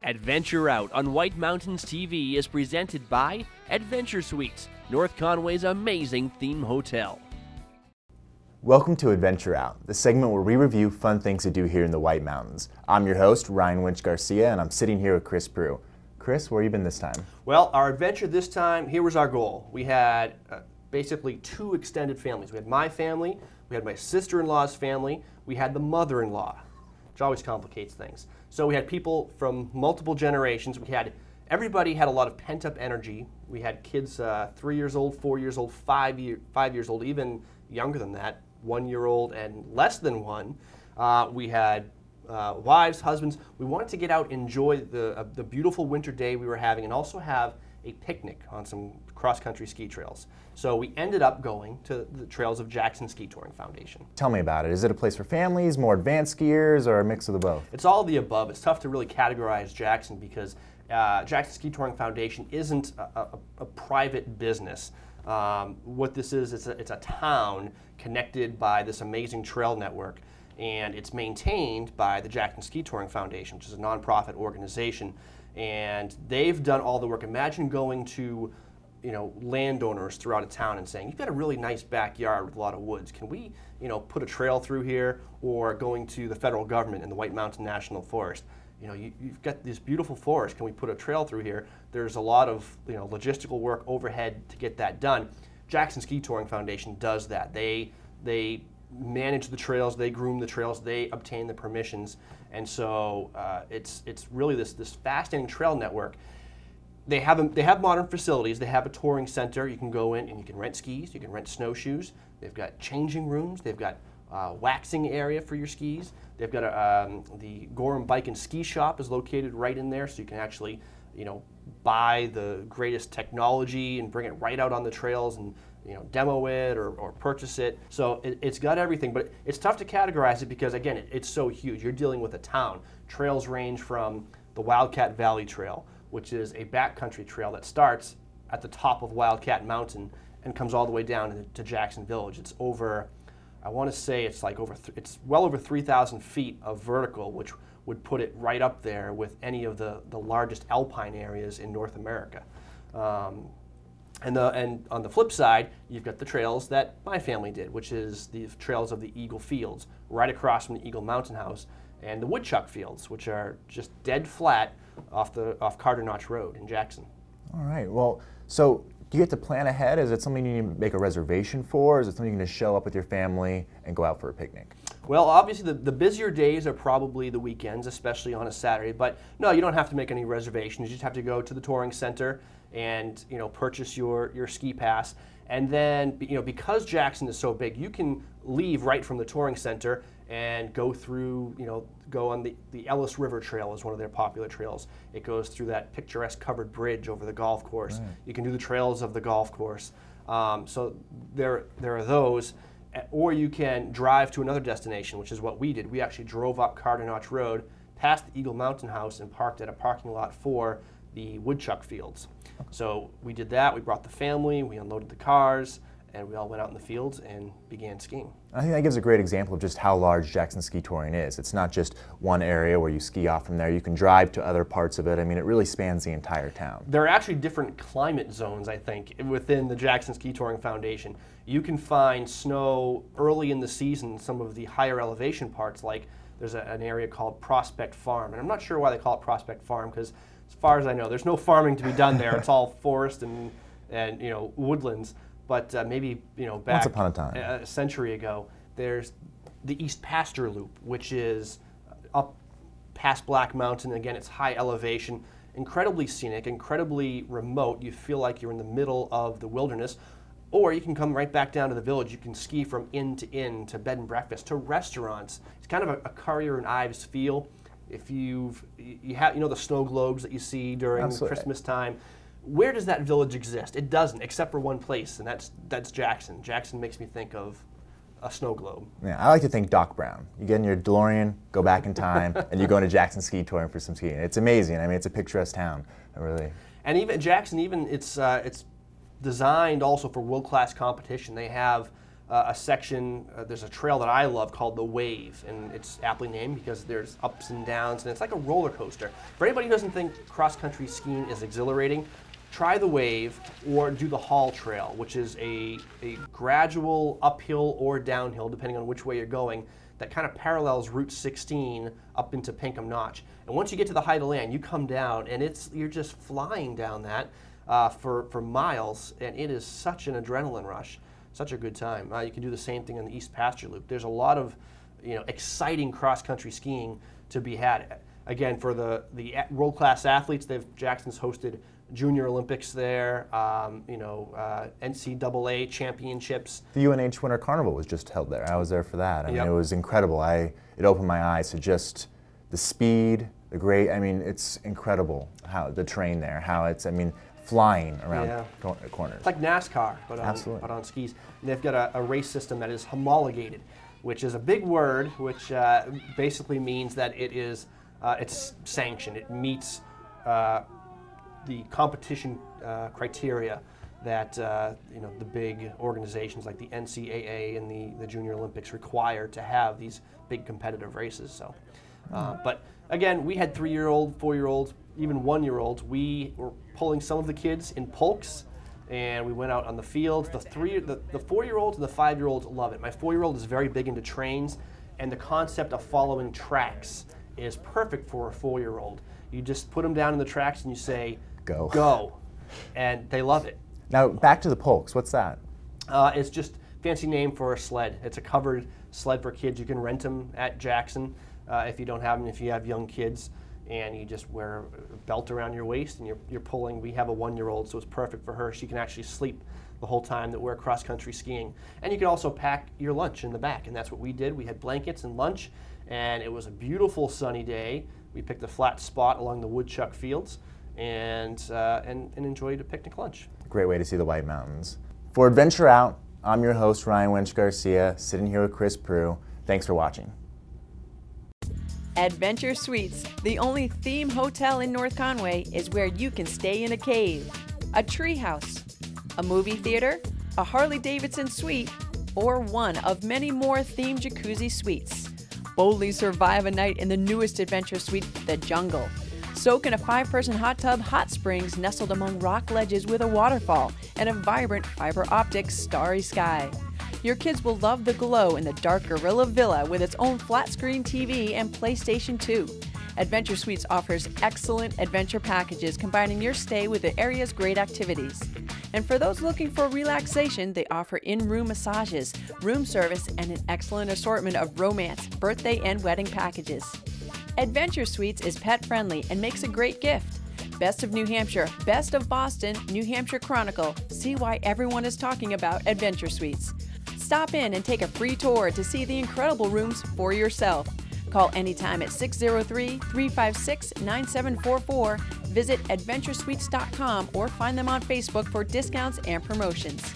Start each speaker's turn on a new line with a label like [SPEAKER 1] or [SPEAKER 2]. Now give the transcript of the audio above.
[SPEAKER 1] Adventure Out on White Mountains TV is presented by Adventure Suites, North Conway's amazing theme hotel.
[SPEAKER 2] Welcome to Adventure Out, the segment where we review fun things to do here in the White Mountains. I'm your host, Ryan Winch Garcia, and I'm sitting here with Chris Proulx. Chris, where have you been this time?
[SPEAKER 3] Well, our adventure this time, here was our goal. We had basically two extended families. We had my family, we had my sister-in-law's family, we had the mother-in-law, which always complicates things. So we had people from multiple generations. Everybody had a lot of pent-up energy. We had kids 3 years old, 4 years old, 5 years old, even younger than that, 1 year old and less than one. We had wives, husbands. We wanted to get out, enjoy the beautiful winter day we were having, and also have a picnic on some cross-country ski trails. So we ended up going to the trails of Jackson Ski Touring Foundation.
[SPEAKER 2] Tell me about it. Is it a place for families, more advanced skiers, or a mix of the both?
[SPEAKER 3] It's all of the above. It's tough to really categorize Jackson because Jackson Ski Touring Foundation isn't a private business. What this is, it's a town connected by this amazing trail network, and it's maintained by the Jackson Ski Touring Foundation, which is a nonprofit organization. And they've done all the work. Imagine going to, landowners throughout a town and saying, you've got a really nice backyard with a lot of woods. Can we, put a trail through here? Or going to the federal government in the White Mountain National Forest. You've got this beautiful forest. Can we put a trail through here? There's a lot of, logistical work overhead to get that done. Jackson Ski Touring Foundation does that. They manage the trails, they groom the trails, they obtain the permissions, and so it's really this fascinating trail network. They have modern facilities. They have a touring center. You can go in and you can rent skis, you can rent snowshoes. They've got changing rooms. They've got waxing area for your skis. They've got the Gorham Bike and Ski Shop is located right in there, so you can actually buy the greatest technology and bring it right out on the trails and demo it or purchase it. So it's got everything, but it's tough to categorize it because, again, it's so huge. You're dealing with a town. Trails range from the Wildcat Valley Trail, which is a backcountry trail that starts at the top of Wildcat Mountain and comes all the way down to Jackson Village. It's over, I want to say it's well over 3,000 feet of vertical, which would put it right up there with any of the largest alpine areas in North America. And on the flip side, you've got the trails that my family did, which is the trails of the Eagle Fields, right across from the Eagle Mountain House, and the Woodchuck Fields, which are just dead flat off Carter Notch Road in Jackson.
[SPEAKER 2] All right. Well, so do you get to plan ahead? Is it something you need to make a reservation for? Or is it something you can just show up with your family and go out for a picnic?
[SPEAKER 3] Well, obviously the busier days are probably the weekends, especially on a Saturday. But no, you don't have to make any reservations. You just have to go to the touring center and purchase your ski pass. And then because Jackson is so big, you can leave right from the touring center and go through, go on the Ellis River Trail is one of their popular trails. It goes through that picturesque covered bridge over the golf course. Right. You can do the trails of the golf course. So there are those. Or you can drive to another destination, which is what we did. We actually drove up Carter Notch Road, past the Eagle Mountain House, and parked at a parking lot for the Woodchuck Fields. Okay. So we did that. We brought the family, we unloaded the cars, and we all went out in the fields and began skiing.
[SPEAKER 2] I think that gives a great example of just how large Jackson Ski Touring is. It's not just one area where you ski off from there. You can drive to other parts of it. I mean, it really spans the entire town.
[SPEAKER 3] There are actually different climate zones, I think, within the Jackson Ski Touring Foundation. You can find snow early in the season, some of the higher elevation parts, like there's an area called Prospect Farm. And I'm not sure why they call it Prospect Farm, because as far as I know, there's no farming to be done there. It's all forest and woodlands. But maybe back
[SPEAKER 2] once upon a time,
[SPEAKER 3] a century ago, there's the East Pasture Loop, which is up past Black Mountain. Again, it's high elevation, incredibly scenic, incredibly remote. You feel like you're in the middle of the wilderness. Or you can come right back down to the village. You can ski from inn, to bed and breakfast, to restaurants. It's kind of a Currier and Ives feel. If you have the snow globes that you see during
[SPEAKER 2] Absolutely.
[SPEAKER 3] Christmas time. Where does that village exist? It doesn't, except for one place, and that's Jackson. Jackson makes me think of a snow globe.
[SPEAKER 2] Yeah, I like to think Doc Brown. You get in your DeLorean, go back in time, and you go into Jackson Ski Touring for some skiing. It's amazing. I mean, it's a picturesque town. Really.
[SPEAKER 3] And even Jackson, it's designed also for world-class competition. They have a section, there's a trail that I love called the Wave, and it's aptly named because there's ups and downs, and it's like a roller coaster. For anybody who doesn't think cross-country skiing is exhilarating, try the Wave or do the Hall Trail, which is a gradual uphill or downhill, depending on which way you're going, that kind of parallels Route 16 up into Pinkham Notch. And once you get to the height of land, you come down, and you're just flying down that for miles, and it is such an adrenaline rush, such a good time. You can do the same thing on the East Pasture Loop. There's a lot of exciting cross-country skiing to be had. Again, for the world-class athletes, Jackson's hosted Junior Olympics there, NCAA championships.
[SPEAKER 2] The UNH Winter Carnival was just held there. I was there for that. I mean, it was incredible. It opened my eyes to just the speed, it's incredible how the terrain there, how it's, flying around corners.
[SPEAKER 3] It's like NASCAR, but on skis. And they've got a race system that is homologated, which is a big word, which basically means that it's sanctioned. It meets the competition criteria that the big organizations like the NCAA and the Junior Olympics require to have these big competitive races. So, but again, we had 3-year-old, 4-year-olds, even 1-year-olds. We were pulling some of the kids in Proulx, and we went out on the field. The 4-year-olds and the 5-year-olds love it. My 4-year-old is very big into trains, and the concept of following tracks is perfect for a 4-year-old. You just put them down in the tracks and you say, go. Go. And they love it.
[SPEAKER 2] Now, back to the Proulx. What's that?
[SPEAKER 3] It's just a fancy name for a sled. It's a covered sled for kids. You can rent them at Jackson if you don't have them, if you have young kids. And you just wear a belt around your waist and you're pulling. We have a 1-year-old, so it's perfect for her. She can actually sleep the whole time that we're cross-country skiing. And you can also pack your lunch in the back, and that's what we did. We had blankets and lunch, and it was a beautiful sunny day. We picked a flat spot along the woodchuck fields and enjoyed a picnic lunch.
[SPEAKER 2] Great way to see the White Mountains. For Adventure Out, I'm your host, Ryan Winch Garcia, sitting here with Chris Proulx. Thanks for watching.
[SPEAKER 4] Adventure Suites, the only theme hotel in North Conway, is where you can stay in a cave, a treehouse, a movie theater, a Harley-Davidson suite, or one of many more themed jacuzzi suites. Boldly survive a night in the newest adventure suite, The Jungle. Soak in a 5-person hot tub hot springs nestled among rock ledges with a waterfall and a vibrant fiber optic starry sky. Your kids will love the glow in the dark Gorilla Villa with its own flat-screen TV and PlayStation 2. Adventure Suites offers excellent adventure packages combining your stay with the area's great activities. And for those looking for relaxation, they offer in-room massages, room service, and an excellent assortment of romance, birthday, and wedding packages. Adventure Suites is pet-friendly and makes a great gift. Best of New Hampshire, Best of Boston, New Hampshire Chronicle. See why everyone is talking about Adventure Suites. Stop in and take a free tour to see the incredible rooms for yourself. Call anytime at 603-356-9744, visit adventuresuites.com, or find them on Facebook for discounts and promotions.